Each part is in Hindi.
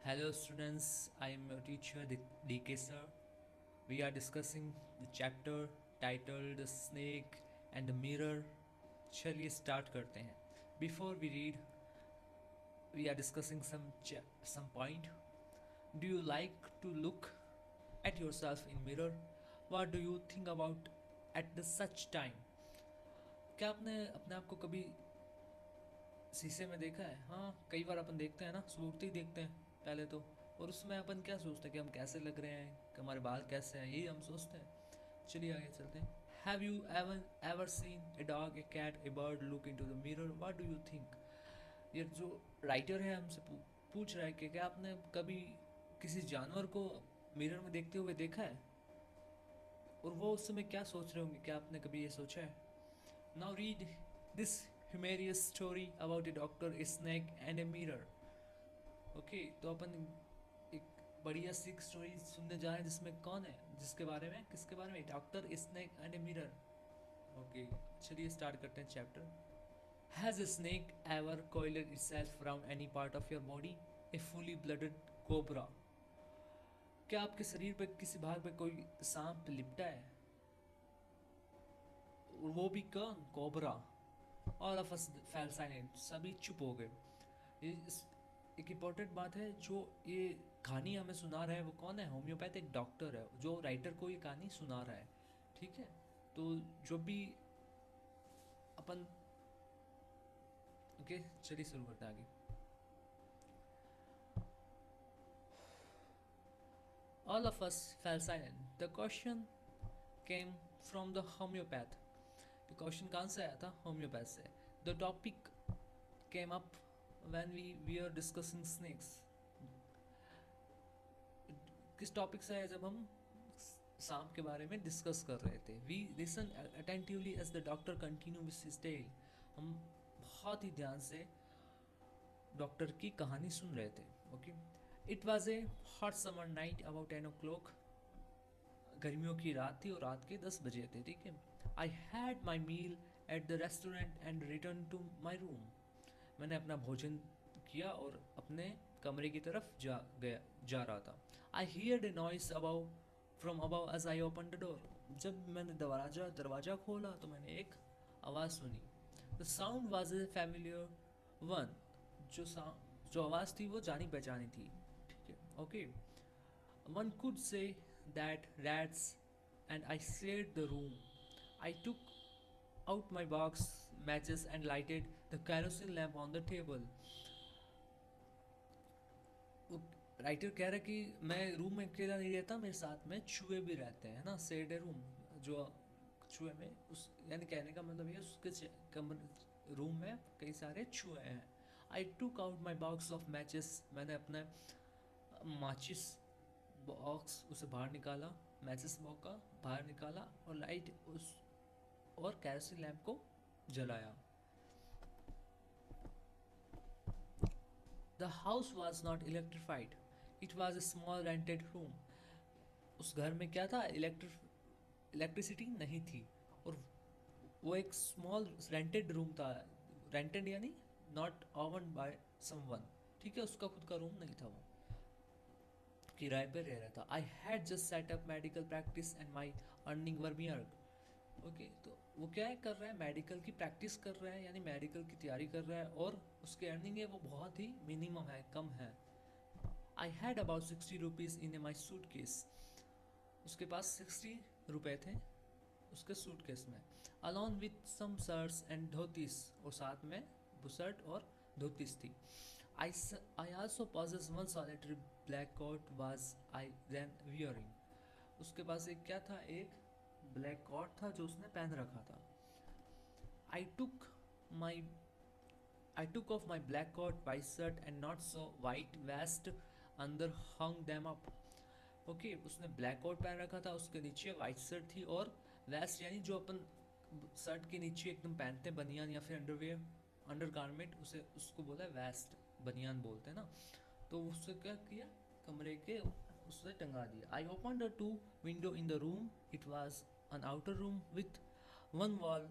Hello students, I am your teacher DK sir. We are discussing the chapter titled The Snake and the Mirror. चलिए स्टार्ट करते हैं. Before we read, we are discussing some point. Do you like to look at yourself in mirror? What do you think about at the such time? क्या आपने अपने आप को कभी शीशे में देखा है? हाँ, कई बार अपन देखते हैं ना, सुबह ही देखते हैं पहले तो. और उसमें अपन क्या सोचते हैं कि हम कैसे लग रहे हैं, कि हमारे बाल कैसे हैं, यही हम सोचते हैं. चलिए आगे चलते हैं. Have you ever seen a dog, a cat, a bird look into the mirror? What do you think? ये जो राइटर है हमसे पूछ रहा है कि क्या आपने कभी किसी जानवर को मिरर में देखते हुए देखा है, और वो उस समय क्या सोच रहे होंगे? क्या आपने कभी ये सोचा है? Now read this humorous story about a doctor, a snake and a mirror. Okay, तो अपन एक बढ़िया सी स्टोरी सुनने जा रहे हैं जिसमें कौन है, जिसके बारे में, किसके बारे में? Doctor, snake and a mirror. Okay, चलिए स्टार्ट करते हैं chapter. Has a snake ever coiled itself around any part of your body? A fully blooded cobra. क्या आपके शरीर पे किसी भाग पे कोई सांप लिपटा है? और वो भी कौन? Cobra. All of us fell silent. सभी चुप हो गए. ये एक इम्पोर्टेंट बात है, जो ये कहानी हमें सुना रहा है वो कौन है? होम्योपैथिक डॉक्टर है जो राइटर को ये कहानी सुना रहा है. ठीक है, तो जो भी अपन, ओके चलिए शुरू करते हैं आगे. All of us fell silent. The question came from the homeopath. ये क्वेश्चन कहाँ से आया था? होम्योपैथ से. The topic came up when we are discussing snakes. किस टॉपिक से है? जब हम सांप के बारे में डिस्कस कर रहे थे. We listen attentively as the doctor continue with his tale. हम बहुत ही ध्यान से डॉक्टर की कहानी सुन रहे थे. Okay. It was a hot summer night about 10 o'clock. गर्मियों की रात थी और रात के 10 बजे थे. ठीक है. I had my meal at the restaurant and return to my room. मैंने अपना भोजन किया और अपने कमरे की तरफ जा रहा था. I hear a noise above from above as I open the door. जब मैंने दरवाज़ा खोला तो मैंने एक आवाज़ सुनी. The sound was a familiar one. जो जो आवाज़ थी वो जानी पहचानी थी. ठीक है. Okay. One could say that rats and I cleared the room. I took out my box matches and lighted the kerosene lamp on the table. Writer कह रहा है कि मैं रूम में अकेला नहीं रहता, मेरे साथ में चूहे भी रहते हैं ना. सेड है रूम जो चूहे में, उस यानी कहने का मतलब ये उसके कमरे रूम में कई सारे चूहे हैं. I took out my box of matches. मैंने अपना माचिस बॉक्स उसे बाहर निकाला, मैचेस बॉक्स का बाहर निकाला और लाइट उस और कैरोसिन लैम्प को जलाया. The house was not electrified. It was a small rented room. उस घर में क्या था? इलेक्ट्रिसिटी नहीं थी, और वो एक स्मॉल रेंटेड रूम था. रेंटेड यानी नॉट ओवन बाय समवन. ठीक है, उसका खुद का रूम नहीं था, वो किराए पे रह रहा था. I had just set up medical practice and my earning were मियर. Okay, तो वो क्या है कर रहा है? मेडिकल की प्रैक्टिस कर रहा है, यानी मेडिकल की तैयारी कर रहा है, और उसकी अर्निंग है वो बहुत ही मिनिमम है, कम है. I had about 60 rupees in my suitcase. उसके पास 60 रुपये थे उसके सूट केस में. Along with some shirts and dhotis. और साथ में बुशर्ट और धोतीस थी. I also possess one solitary black coat was I then wearing. उसके पास एक क्या था? एक ब्लैक कॉट था जो उसने पहन रखा था. आई टुक माई I took off my black coat, white shirt and not so white vest अंदर hung them up. ओके, उसने ब्लैक कोट पहन रखा था, उसके नीचे वाइट शर्ट थी, और वेस्ट यानी जो अपन शर्ट के नीचे एकदम पहनते हैं, बनियान या फिर अंडरवेयर, अंडर गारमेंट, उसे उसको बोला है वेस्ट, बनियान बोलते हैं ना. तो उससे क्या किया? कमरे के उससे टंगा दिया. आई open the two window in the room. It was an outer room with one wall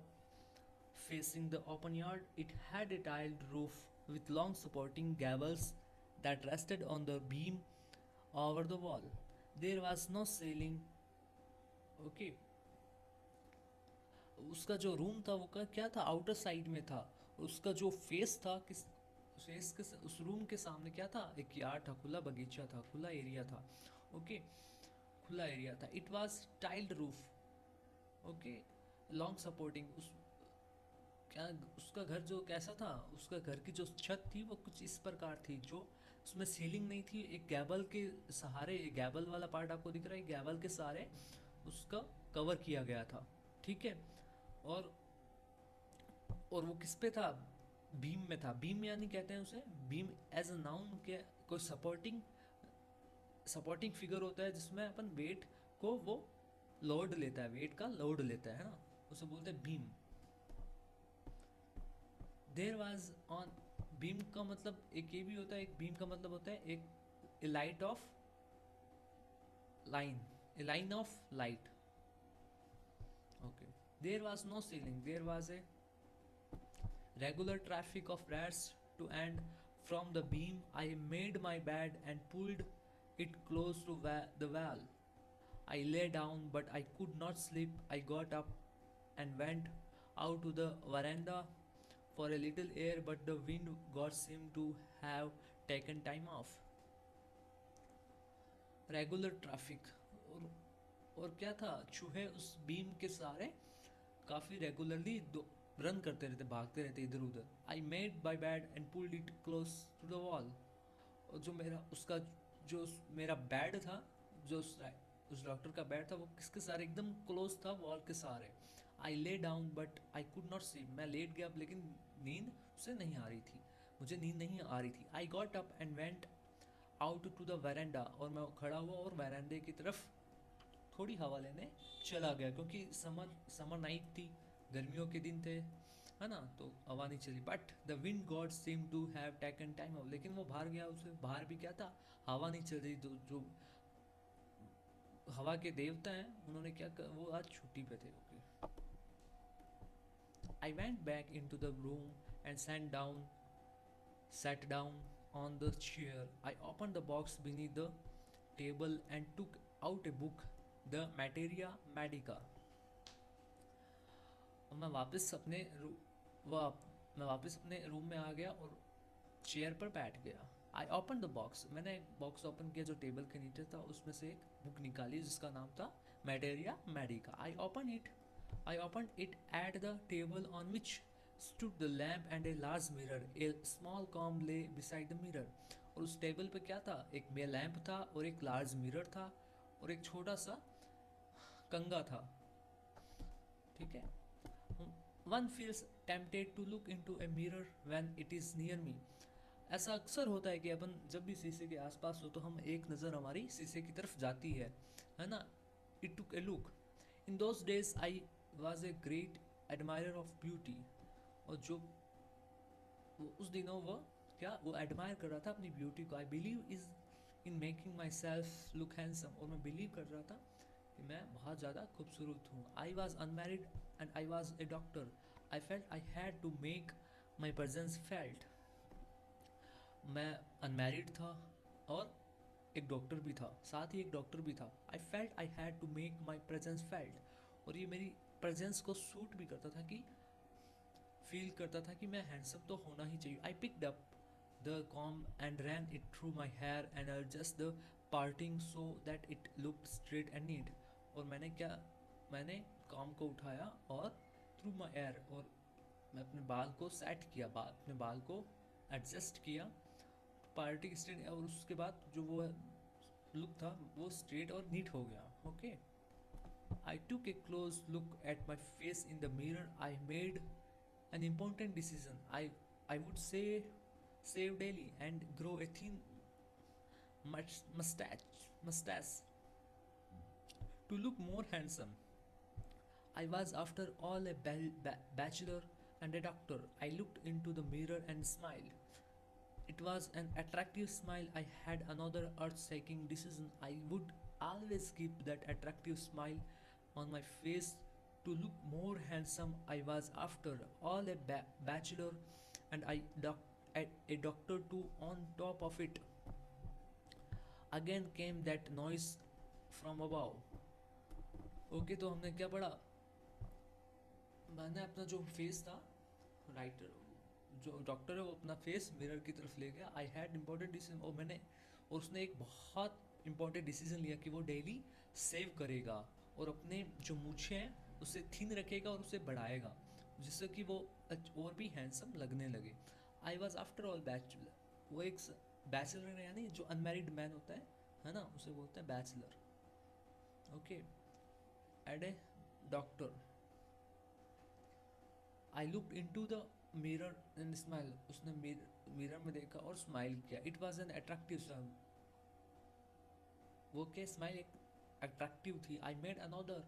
facing the open yard. It had a tiled roof with long supporting gables that rested on the beam over the wall. There was no ceiling. Okay, उसका जो रूम था वो का क्या था, आउटर साइड में था। उसका जो फेस था, किस फेस के उस रूम के सामने क्या था, एक यार्ड था, खुला बगीचा था, खुला एरिया था। ओके, खुला एरिया था। It was tiled roof. Okay, long supporting उस क्या, उसका घर जो कैसा था, उसका घर की जो छत थी वो कुछ इस प्रकार थी, जो उसमें सीलिंग नहीं थी, एक गैबल के सहारे, गैबल वाला पार्ट आपको दिख रहा है, गैबल के सहारे उसका कवर किया गया था। ठीक है। और और वो किस पे था, बीम में था। बीम यानी कहते हैं उसे, बीम एज अ नाउन के कोई सपोर्टिंग सपोर्टिंग फिगर होता है जिसमें अपन वेट को वो लोड लेता है, वेट का लोड लेता है ना, उसे बोलते हैं beam. There was on, beam का मतलब एक ये भी होता है, एक बीम का मतलब होता है एक light of line, a line of light. Okay, there was no ceiling, there was a regular traffic of rats to and from the beam. I made my bed and pulled it close to the wall. I lay down, but I could not sleep. I got up and went out to the veranda for a little air, but the wind god seemed to have taken time off. Regular traffic. और क्या था, चूहे उस बीम के सहारे काफ़ी रेगुलरली रन करते रहते, भागते रहते इधर उधर। I made my bed and pulled it close to the wall. और जो मेरा उसका जो मेरा बेड था, जो उस डॉक्टर का बेड था, वो किसके सहारे, एकदम क्लोज था वॉल के सहारे। I lay down but I could not sleep, मैं लेट गया लेकिन नींद उसे नहीं आ रही थी, मुझे नींद नहीं आ रही थी। I got up and went out to the veranda, और मैं खड़ा हुआ और वेरेंडे की तरफ थोड़ी हवा लेने चला गया, क्योंकि समर समर नाइट थी, गर्मियों के दिन थे, है ना, तो हवा नहीं चली। But the wind god seem to have taken time off, लेकिन वो बाहर गया, उसे बाहर भी क्या था, हवा नहीं चल रही। तो जो हवा के देवता हैं उन्होंने क्या कर, वो आज छुट्टी पे थे। Okay, I went back into the room and sat down on the chair. I opened the box beneath the table and took out a book, The Materia Medica. और मैं वापस अपने रूम में आ गया और चेयर पर बैठ गया। आई ओपन द बॉक्स, मैंने एक बॉक्स ओपन किया जो टेबल के नीचे था, उसमें से एक बुक निकाली जिसका नाम था Materia Medica. I open it at the table on which stood the lamp and a large mirror. A small comb lay beside the mirror. और उस टेबल पे क्या था, एक लैंप था और एक लार्ज मिरर था और एक छोटा सा कंगा था। ठीक है। One feels tempted to look into a mirror when it is near me. ऐसा अक्सर होता है कि अपन जब भी शीशे के आसपास हो तो हम एक नज़र हमारी शीशे की तरफ जाती है ना। It took A look. In those days I was a great admire of beauty. और जो वो उस दिनों वो क्या, वो एडमायर कर रहा था अपनी ब्यूटी को। I believe is in making my self look handsome, और मैं बिलीव कर रहा था कि मैं बहुत ज़्यादा खूबसूरत हूँ। I was unmarried and I was a doctor. I felt I had to make my presence felt. मैं अनमैरिड था और एक डॉक्टर भी था, साथ ही एक डॉक्टर भी था। I felt I had to make my presence felt, और ये मेरी प्रेजेंस को सूट भी करता था, कि फील करता था कि मैं हैंडसम तो होना ही चाहिए। I picked up the comb and ran it through my hair and adjust the parting so that it looked straight and neat. और मैंने कॉम को उठाया और थ्रू माई हेयर, और मैं अपने बाल को सेट किया, अपने बाल को एडजस्ट किया पार्टी स्ट्रेट, और उसके बाद जो वो लुक था वो स्ट्रेट और नीट हो गया। Okay, I took A close look at my face in the mirror. I made an important decision. I would say save daily and grow a thin mustache to look more handsome. I was after all a bachelor and a doctor. I looked into the mirror and smiled. It was an attractive smile. I had another earth-shaking decision. I would always keep that attractive smile on my face to look more handsome. I was after all a bachelor and a doctor too on top of it. Again came that noise from above. Okay तो हमने क्या पढ़ा, मैंने अपना जो फेस था, राइटर जो डॉक्टर है वो अपना फेस मिरर की तरफ ले गया. आई हैड इंपॉर्टेंट डिसीजन, और उसने एक बहुत इंपॉर्टेंट डिसीजन लिया कि वो डेली सेव करेगा और अपने जो मूछें हैं उसे थिन रखेगा और उसे बढ़ाएगा जिससे कि वो और भी हैंडसम लगने लगे. आई वॉज आफ्टर ऑल बैचलर. वो एक बैचलर है यानी जो अनमैरिड मैन होता है ना, उसे बोलते हैं बैचलर. ओके. एड a doctor. I looked into the mirror and smile. उसने मिरर में देखा और स्माइल किया. It was an attractive smile. वो क्या स्माइल एक अट्रैक्टिव थी. I made another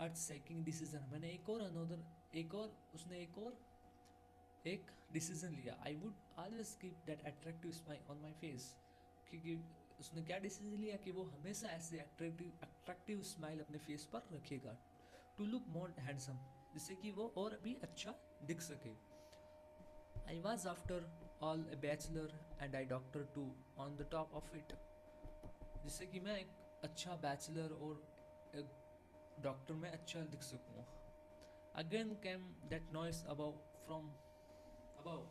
earth shaking decision. मैंने उसने एक डिसीजन लिया. I would always keep that attractive smile on my face. क्योंकि उसने क्या डिसीजन लिया कि वो हमेशा ऐसे अट्रैक्टिव स्माइल अपने फेस पर रखेगा. टू लुक मोर हैंडसम, जिससे कि वो और भी अच्छा दिख सके. I was after all a bachelor and I doctor too on the top of it. जिससे कि मैं एक अच्छा बैचलर और एक डॉक्टर में अच्छा दिख सकूँ. Again came that noise above from above.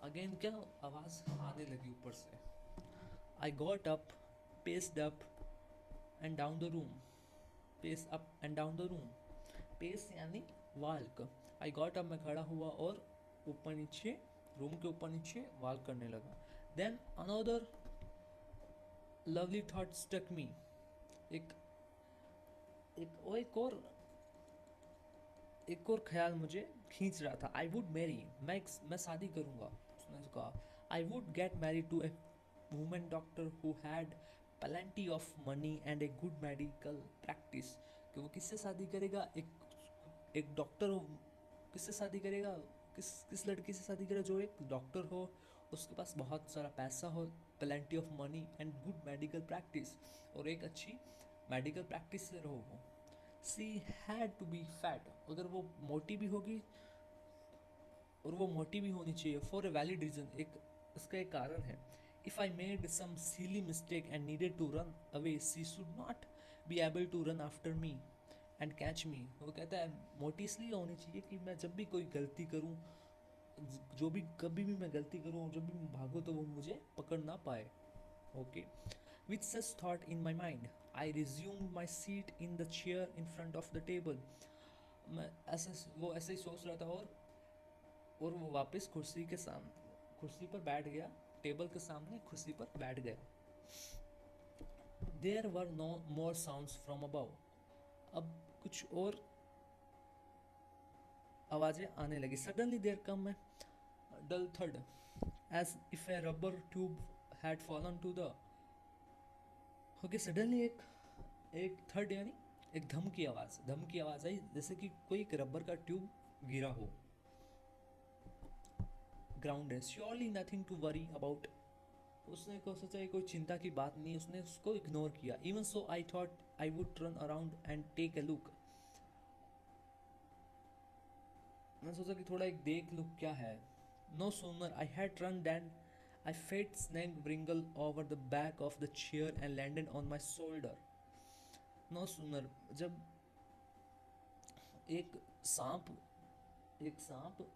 अगेन क्या आवाज़ आने लगी ऊपर से. I got up, paced up and down the room. Pace up and down the room. Pace यानी वाल्क. आई गॉट अप, मैं खड़ा हुआ और ऊपर नीचे, रूम के ऊपर नीचे वाल्क करने लगा. Then another lovely thought struck me. एक एक और ख्याल मुझे खींच रहा था. आई वुड मैरी, मैं शादी करूँगा. उसने कहा I would get marry to a woman doctor who had plenty of money and a good medical practice. कि वो किससे शादी करेगा, एक डॉक्टर हो. किससे शादी करेगा, किस लड़की से शादी करेगा जो एक डॉक्टर हो, उसके पास बहुत सारा पैसा हो, plenty of money and good medical practice, और एक अच्छी मेडिकल प्रैक्टिस से रहो वो. She had to be fat. अगर वो मोटी भी होगी, और वो मोटी भी होनी चाहिए फॉर ए वैलिड रीजन. उसका एक कारण है. If I made some silly mistake and needed to run away, she should not be able to run after me and catch me. वो कहता है मोटी इसलिए होनी चाहिए कि मैं जब भी कोई गलती करूँ, कभी भी मैं गलती करूँ, जब भी मैं भागूँ तो वो मुझे पकड़ ना पाए. Okay. With such thought in my mind, I resumed my seat in the chair in front of the table. वो ऐसे ही सोच रहा था, और वो वापस कुर्सी पर बैठ गया. टेबल के सामने कुर्सी पर बैठ गया. There were no more sounds from above. अब कुछ और आवाजें आने लगी. Suddenly there came a dull thud, as if a rubber tube had fallen to the. Okay. Suddenly एक थर्ड यानी एक धम की आवाज़ आई, जैसे कि कोई एक रबर का ट्यूब गिरा हो. ग्राउंड है. Surely nothing to worry about. उसने को सोचा कोई चिंता की बात नहीं. उसने उसको इग्नोर किया. Even so I thought I would turn around and take a look. मैंने सोचा कि थोड़ा एक देख लुक क्या है. No sooner I had turn then I felt snake wriggle over the back of the chair and landed on my shoulder. No sooner, जब एक सांप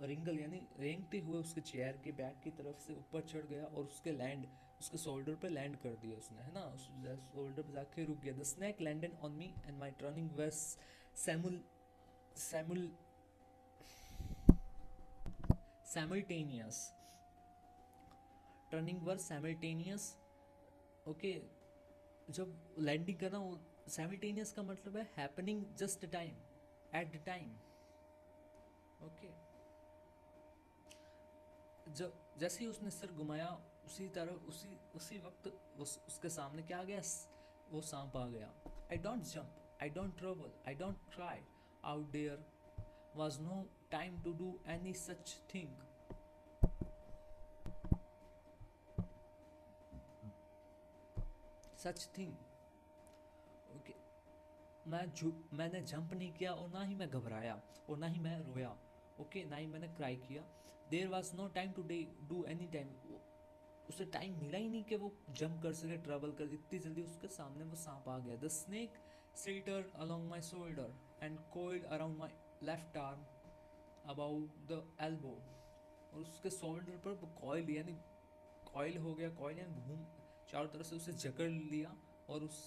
रिंगल यानी रेंगते हुए उसके चेयर के बैक की तरफ से ऊपर चढ़ गया और उसके शोल्डर पे लैंड कर दिया उसने, है ना. शोल्डर पे जाके रुक गया. The snake landed on me and my turning was simultaneous. Turning were simultaneous. Okay. जब लैंडिंग करना, सैमल्टेनियस का मतलब है happening just time, at the time. Okay. जब जैसे ही उसने सिर घुमाया, उसी वक्त उसके सामने क्या आ गया, वो सांप आ गया. I don't jump, I don't trouble, I don't cry out there was no time to do any such thing. Such thing. Okay. मैंने जंप नहीं किया, और ना ही मैं घबराया, और ना ही मैं रोया. ओके. ना ही मैंने क्राई किया. There was no time to do any time, उसे टाइम मिला ही नहीं कि वो जंप कर सके, ट्रेवल कर, इतनी जल्दी उसके सामने वो सांप आ गया. The snake silted along my shoulder and coiled around my left arm about the elbow. और उसके शोल्डर पर कॉइल यानी कॉइल हो गया, कॉइल यानी घूम चारों तरफ से उसे जकड़ लिया. और उस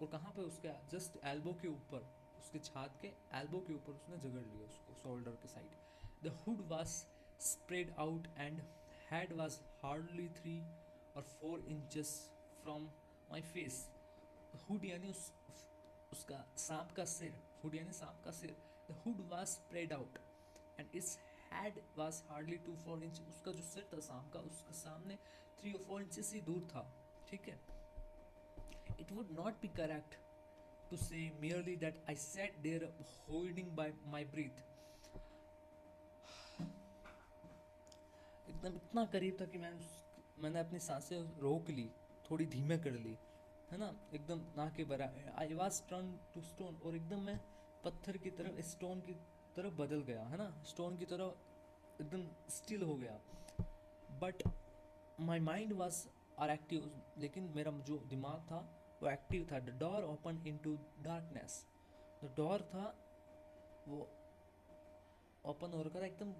और कहाँ पे, उसके जस्ट एल्बो के ऊपर, उसके छात के एल्बो के ऊपर उसने जकड़ लिया उसको शोल्डर के side. The hood was spread out and head was hardly 3 or 4 inches from my face. Hood यानी उसका सांप का सिर, हुड यानी सांप का सिर. The hood was spread out and its head was hardly 2-4 inch. उसका जो सिर था सांप का, उसके सामने 3 or 4 इंचेस ही दूर था. ठीक है. It would not be correct to say merely that I sat there holding by my breath. एकदम इतना करीब था कि मैंने अपनी सांसें रोक ली, थोड़ी धीमे कर ली, है ना, एकदम ना के बराबर. I was turn to stone, और एकदम मैं पत्थर की तरफ, स्टोन की तरफ बदल गया, है ना, स्टोन की तरफ एकदम स्टिल हो गया. But my mind was are active, लेकिन मेरा जो दिमाग था वो एक्टिव था. The door open into darkness. The door था वो ओपन हो रखा था एकदम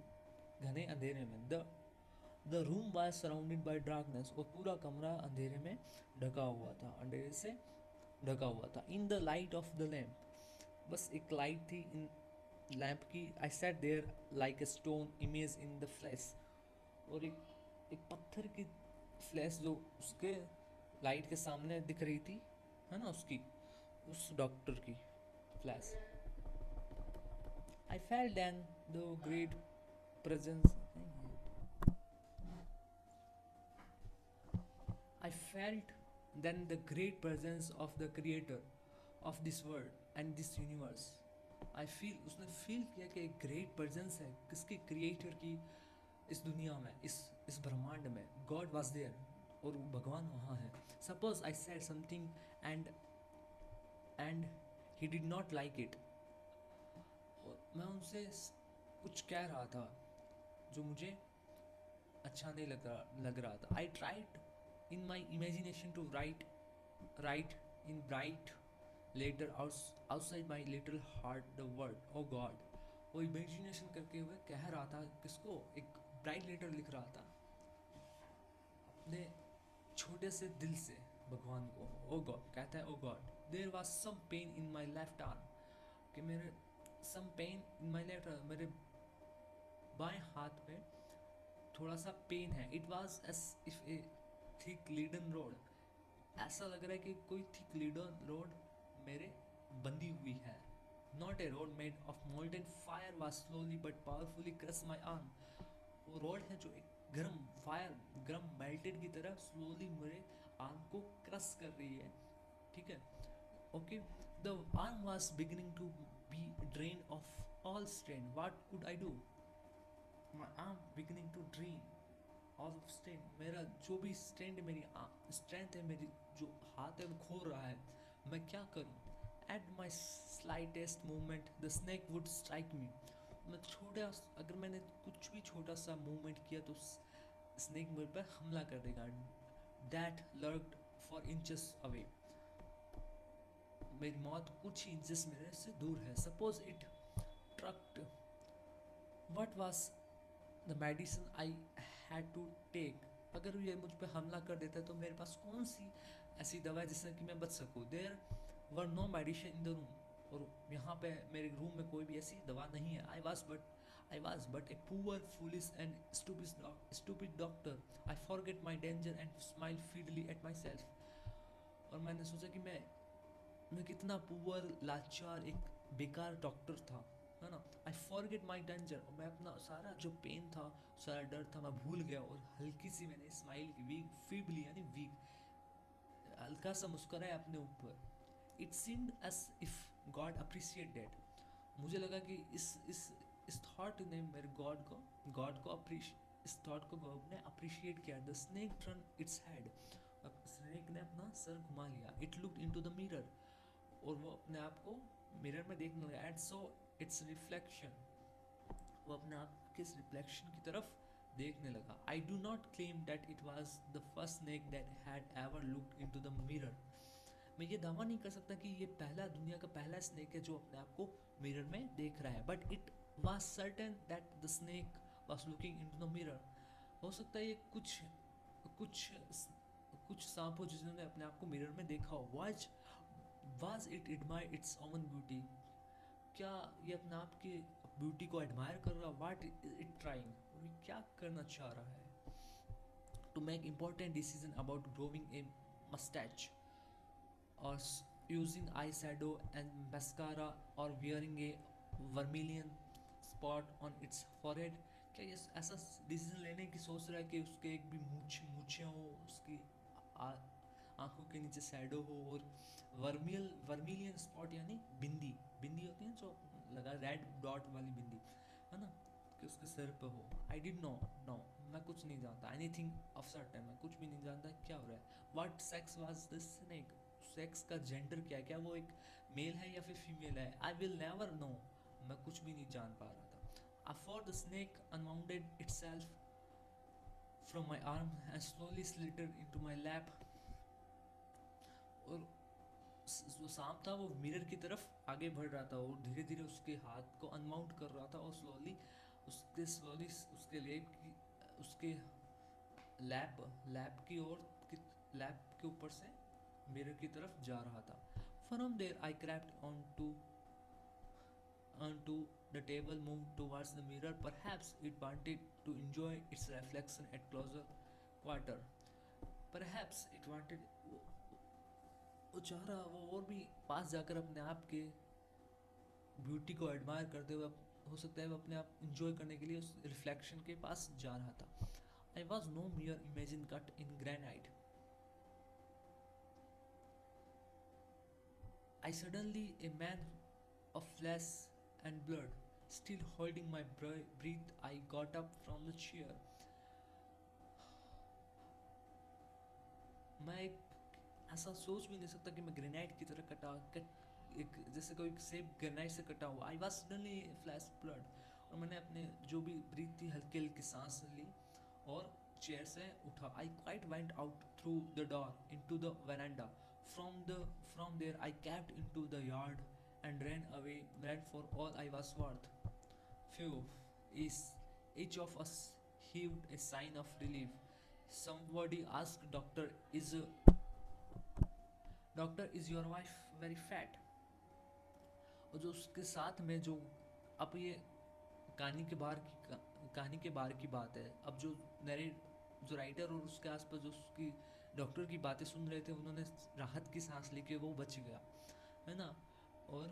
घने अंधेरे में. The room was surrounded by darkness, और पूरा कमरा अंधेरे में ढका हुआ था, अंधेरे से ढका हुआ था. In the light of the lamp, बस एक लाइट थी इन लैम्प की. I sat there like a stone image in the flash, और एक पत्थर की फ्लैश जो उसके लाइट के सामने दिख रही थी, है ना, उसकी, उस डॉक्टर की flash. I felt then the great presence, I felt then the great presence of the creator of this world and this universe. I feel, उसने फील किया कि एक ग्रेट प्रेजेंस है किसकी, क्रिएटर की, इस दुनिया में, इस ब्रह्मांड में. गॉड वॉज देयर, और भगवान वहाँ है. Suppose I said something and he did not like it, और मैं उनसे कुछ कह रहा था जो मुझे अच्छा नहीं लग रहा था. I tried in my imagination to write in bright letter outside my little heart the word oh God. वो इमेजिनेशन करके हुए कह रहा था किसको, एक ब्राइट लेटर लिख रहा था अपने छोटे से दिल से भगवान को. ओ गॉड, कहता है, oh God, there was some pain in my left arm, कि मेरे some pain in my left arm, मेरे बाएं हाथ में थोड़ा सा पेन है. It was as if a thick leaden rod, ऐसा लग रहा है कि कोई थिक लीडन रोड मेरे बंधी हुई है. Not a road made of molten fire was slowly but powerfully crush my arm. वो रोड है जो एक गर्म फायर, गर्म मेल्टेड की तरह स्लोली मेरे आर्म को क्रश कर रही है. ठीक है. Okay. The arm was beginning to be drain of all strength. What could I do? My arm beginning to drain of strength, मेरा जो भी स्ट्रेंथ, मेरी स्ट्रेंथ है, मेरी जो हाथ है वो खो रहा है. मैं क्या करूं? At my slightest movement the snake would strike मी. मैं छोटा, अगर मैंने कुछ भी छोटा सा मूवमेंट किया तो स्नेक मेरे पर हमला कर देगा. That lurked four inches away, मेरी मौत कुछ ही इंचेस मेरे से दूर है. Suppose it struck, what was the medicine I had to take. अगर ये मुझ पर हमला कर देता है तो मेरे पास कौन सी ऐसी दवा है जिससे कि मैं बच सकूँ. There were no medicine in the room, और यहाँ पे मेरे रूम में कोई भी ऐसी दवा नहीं है. I was but a poor foolish and stupid doctor. I forget my danger and smile Feedly at my self. और मैंने सोचा कि मैं कितना पुअर, लाचार, एक बेकार डॉक्टर था, है ना. आई फॉरगेट माई डेंजर, मैं अपना सारा जो पेन था, सारा डर था, मैं भूल गया. और हल्की सी मैंने स्माइल की, वीक फीबली यानी वीक, हल्का सा मुस्कुराया अपने ऊपर. It seemed as if God appreciate that. मुझे लगा कि इस थॉट ने मेरे गॉड को इस थॉट को गॉड ने अप्रिशिएट किया. The snake turn its head, snake ने अपना सर घुमा लिया. It looked into the mirror, और वो अपने आप को मिरर में देखने लगा. एंड सो इट्स रिफ्लेक्शन, वो अपने आप के इस रिफ्लेक्शन की तरफ देखने लगा. I do not claim that it was the first snake that had ever looked into the mirror. मैं ये दावा नहीं कर सकता कि ये पहला दुनिया का पहला स्नेक है जो अपने आप को मिरर में देख रहा है, but it was certain that the snake was looking into the mirror. हो सकता है ये कुछ कुछ कुछ सांप हो जिन्होंने अपने आप को मिरर में देखा हो. Was it admire its own beauty. क्या ये अपने आप की ब्यूटी को एडमायर कर रहा, व्हाट इट ट्राइंग, ये क्या करना चाह रहा है. To make important decision about growing a moustache or using eyeshadow and mascara or wearing a vermilion spot on its forehead. क्या ये ऐसा डिसीजन लेने की सोच रहा है कि उसके एक भी मूछें हो, उसकी आंखों के नीचे शैडो हो और वर्मिलियन स्पॉट यानी बिंदी होती है जो लगा रेड डॉट वाली बिंदी है ना, कि उसके सिर पे हो. आई डिड नो मैं कुछ नहीं जानता. एनीथिंग ऑफ सर्टेन, मैं कुछ भी नहीं जानता क्या हो रहा है. What sex was this snake. Sex का जेंडर क्या है, क्या वो एक मेल है या फिर फीमेल है. आई विल नेवर नो, मैं कुछ भी नहीं जान पा रहा था. For the snake unwounded itself from my arm and slowly slithered into my lap. और जो सांप था वो मिरर की तरफ आगे बढ़ रहा था और धीरे धीरे उसके हाथ को अनमाउंट कर रहा था और स्लोली उसके लेप की उसके लैप की ओर लैप के ऊपर से मिरर की तरफ जा रहा था. From there I crept onto the table, moved towards the mirror. Perhaps it wanted to enjoy its reflection at closer quarter. Perhaps it wanted वो चाह रहा वो और भी पास जाकर अपने आप के ब्यूटी को एडमायर करते हुए, हो सकता है वो अपने आप इंजॉय करने के लिए उस रिफ्लेक्शन के पास जा रहा था. I was no mere imagine cut in granite. I suddenly, a man of flesh and blood, still holding my breath, I got up from the chair. मैं ऐसा सोच भी नहीं सकता कि मैं ग्रेनाइट की तरह एक जैसे कोई सेब ग्रेनाइट से कटा हुआ. I was suddenly flash blood. और मैंने अपने जो भी ब्रीथ थी हल्की हल्की सांस ली और चेयर से उठा. I quite went out through the door into the veranda. From there I kept into the yard and ran for all I was worth. Phew! Each of us heaved a sign of relief. Somebody asked, Doctor, is your wife very fat? और जो उसके साथ में जो अब ये कहानी के बाहर की बात है. अब जो राइटर और उसके आसपास जो उसकी डॉक्टर की बातें सुन रहे थे, उन्होंने राहत की सांस ली कि वो बच गया, है ना. और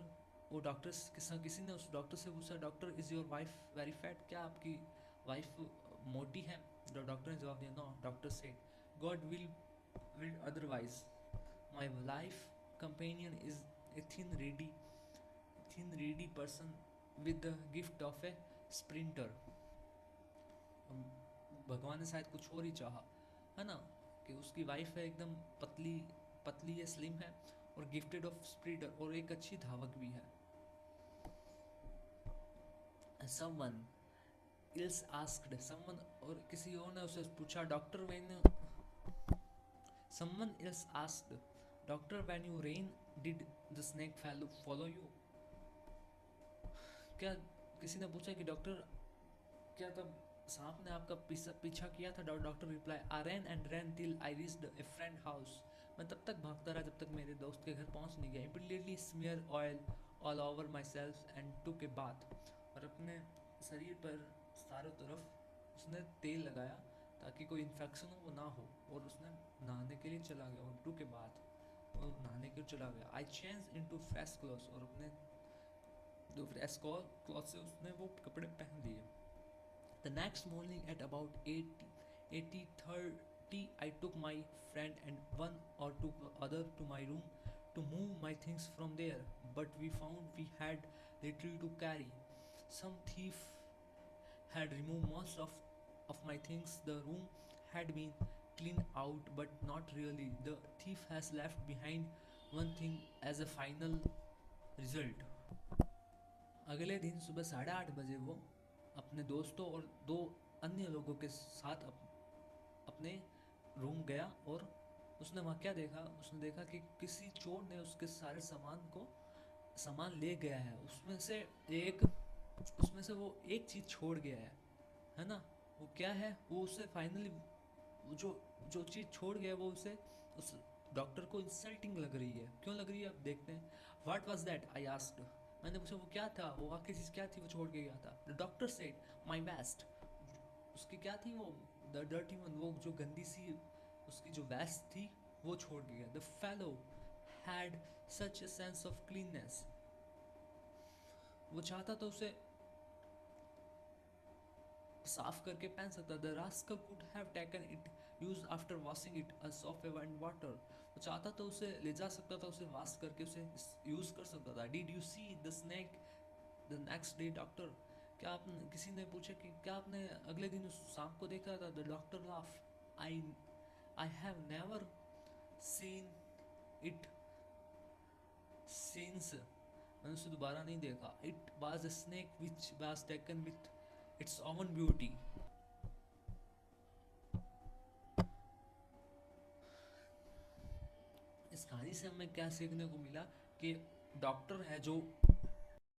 वो किसी ने उस डॉक्टर से पूछा, doctor is your wife very fat, क्या आपकी वाइफ मोटी है. डॉक्टर ने जवाब दिया, no. Doctor said, God will otherwise. My life companion is a thin reedy person with the gift of a sprinter. भगवान ने शायद कुछ और ही चाहा, है ना, कि उसकी वाइफ है एकदम पतली है, स्लिम है और गिफ्टेड ऑफ स्प्रिंटर और एक अच्छी धावक भी है. Someone else asked, और किसी और ने उसे पूछा, someone else asked, Doctor, when you ran, did the snake follow you? क्या किसी ने पूछा कि डॉक्टर क्या तब सांप ने आपका पीछा किया था. Doctor reply, I ran till I reached a friend house. मैं तब तक भागता रहा जब तक मेरे दोस्त के घर पहुंच नहीं गया. Immediately smeared oil all over myself and took a bath. और अपने शरीर पर चारों तरफ उसने तेल लगाया ताकि कोई इन्फेक्शन हो वो ना हो, और उसने नहाने के लिए चला गया. और took a bath, और नहाने के लिए चला गया. I changed into fresh clothes, और अपने जो फ्रेश क्लॉथ से उसने वो कपड़े पहन लिए. The next morning at about 8:30, I took my friend and one or two other to my room to move my things from there, but we found we had little to carry. Some thief had removed most of my things. The room had been cleaned out, but not really. The thief has left behind one thing as a final result. अगले दिन सुबह 8:30 बजे वो अपने दोस्तों और दो अन्य लोगों के साथ अपने रूम गया और उसने वहाँ क्या देखा, उसने देखा कि किसी चोर ने उसके सारे सामान ले गया है। एक उसमें से वो एक चीज़ छोड़ गया है ना। वो क्या है, वो उसे फाइनली जो जो चीज़ छोड़ गया वो उसे उस डॉक्टर को इंसल्टिंग लग रही है। क्यों लग रही है, अब देखते हैं। What was that, I asked. मैंने पूछा वो क्या था, वो आखिर चीज़ क्या थी वो छोड़ के गया था। The doctor said my waste. उसकी क्या थी वो, द डर्टी वन, वो जो गंदी सी उसकी जो वेस्ट थी वो छोड़ के गया। The fellow had such a sense of cleanness. वो चाहता तो उसे साफ करके पहन सकता। The rascal could have taken it use after washing it a soft and water. वो चाहता तो उसे ले जा सकता था, उसे वॉश करके उसे यूज कर सकता था। Did you see the snake the next day doctor. क्या आपने, किसी ने पूछा कि क्या आपने अगले दिन उस सांप को देखा था। The doctor laugh, I I have never seen it since. मैंने उसे दोबारा नहीं देखा। It was a snake which was taken with its own beauty. इस कहानी से हमें क्या सीखने को मिला कि डॉक्टर है जो